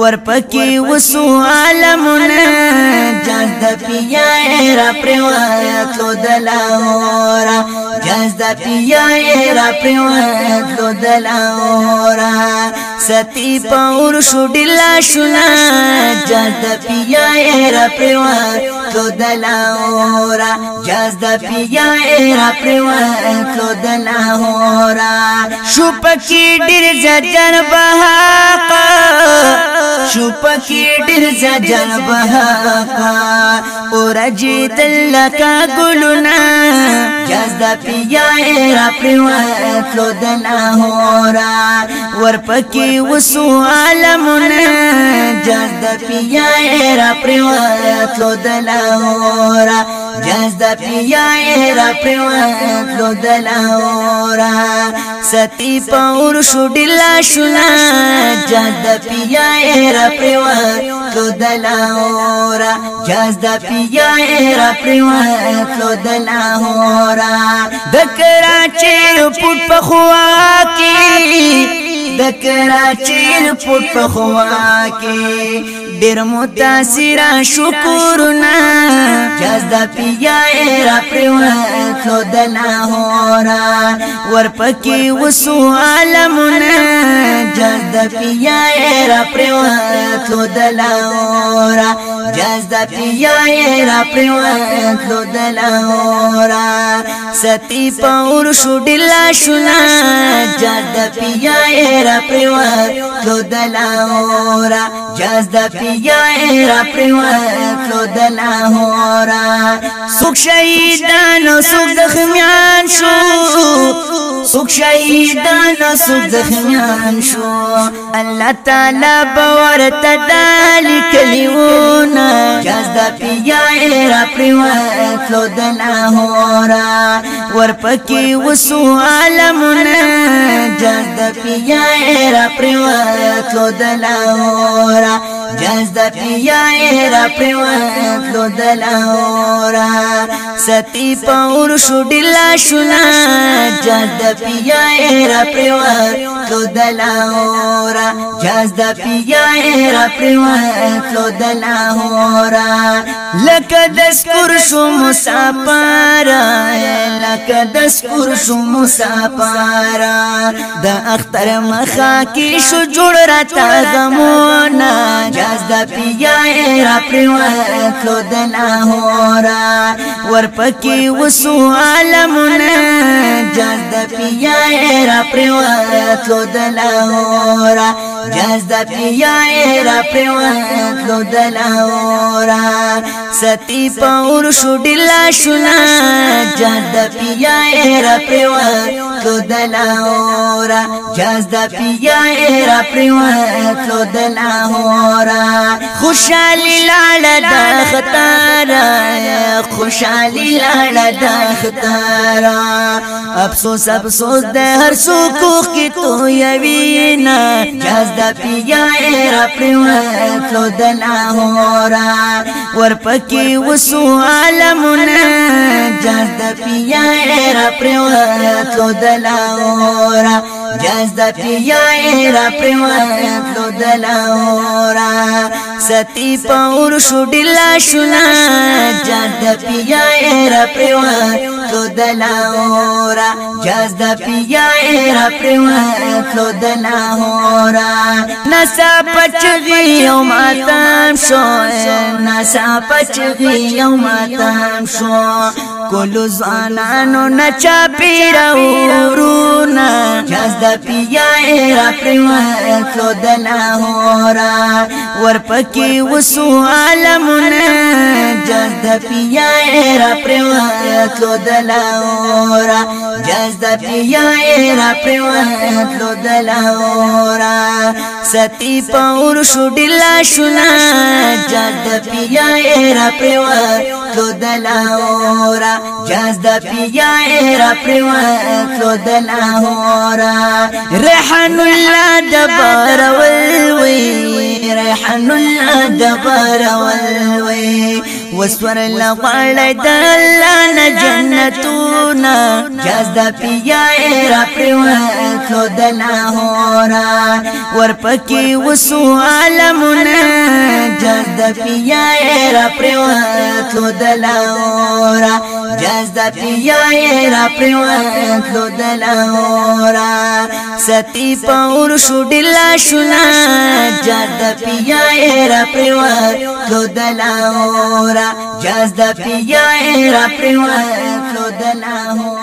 ورپکی وسو عالمنا جاز دا پیا را پروات لو دلاورا جاز دا پیا را پروات لو دلاورا ستی پاور شو ڈلا شنا جاز دا پیا را پروات لو دلاورا جاز دا پیا را پروات لو دلاورا شو پکی ډیر زجر بهاقا شو پکی ډیر زجر بهاقا اورجی دلکا گلونا جاز دا پیا را پروات لو دلاورا ورپکی وسو عالمنا جاز دا پیا را پروات لو دلاورا جاز دا پیا را پروات لو دلاورا ستی پاور شو ڈلا شنا جاز دا پیا را پروات لو دلاورا جاز دا پیا را پروات لو دلاورا د کراچی ائیرپورٹ په خوا کې د کراچی ائیرپورٹ په خوا کې ډیر متاثر شکرنا جاز دا پیا را پروات لو دلاورا ورپکی وسو عالمنا جاز دا پیا را پروات لو دلاورا جاز دا پیا را پروات لو دلاورا ستی پاور شو ډلا شنا جاز دا پیا را پروات لو دلاورا جاز دا پیا را پروات لو دلاورا سوک شهیدان سوک زخمیان شو سوک شهیدان سوک زخمیان شو اللہ تعالی باورتا دالی کلیونا جاز دا پیا را پروات لو دلاورا ورپکی وسو عالمنا جاز دا پیا را پروات لو دلاورا جاز دا پیا را پروات لو دلاورا ستی پاور شو ڈلا شنا جاز دا پیا را پروات لو دلاورا جاز دا پیا را پروات لو دلاورا لکه دسکور شو مسافرا لکه دسکور شو مسافرا دا اختر مخا کی شو جوړ راتا غمونا جاز دا پیا را پروات لو دلاورا ورپکی وسو عالمنا جاز دا پیا را پروات لو دلاورا جاز دا پیا را پروات لو دلاورا ستی پاور شو ډلا شنا جاز دا پیا را پروات لو دلاورا جاز دا پیا را پروات لو دلاورا خوشالی لاړه د خطارا خوشالی لاړه د خطارا افسوس افسوس د هر څوک کی تو یوینا جاز دا پیا را پروات لو دلاورا ورپکی وسو عالمنا جاز دا پیا را پروات لو دلاورا جاز دا پیا را پروات لو دلاورا ستی پاور شو ډلا شنا جاز دا پیا را پروات لو دلاورا جاز دا پیا را پروات لو دلاورا نسا پچغی یو ماتم شو نسا پچغی یو ماتم شو کلو زوانانو نچا پیرا ورونا جاز دا پیا را پروات لو دلاورا ورپکی وسو عالمنا جاز دا پیا را پروات لو دلاورا جاز دا پیا را پروات لو دلاورا ستی پاور شو ډلا شنا جاز دا پیا را پروات لو دلاورا جاز دا پیا را پروات لو دلاورا ریحان الله دبر ولوي ریحان الله دبر ولوي وسور لغړ د الله نه جنتونه جاز د پیا را پروتلو د لاهور ورپکې وسو عالمونه جاز د پیا را پروتلو د لاهور جاز د پیا را پروتلو د لاهور ساتھی پاور شو ډلا شونا جاز د پیا را پروتلو د لاهور جاز د پیا را پروتلو د لاهور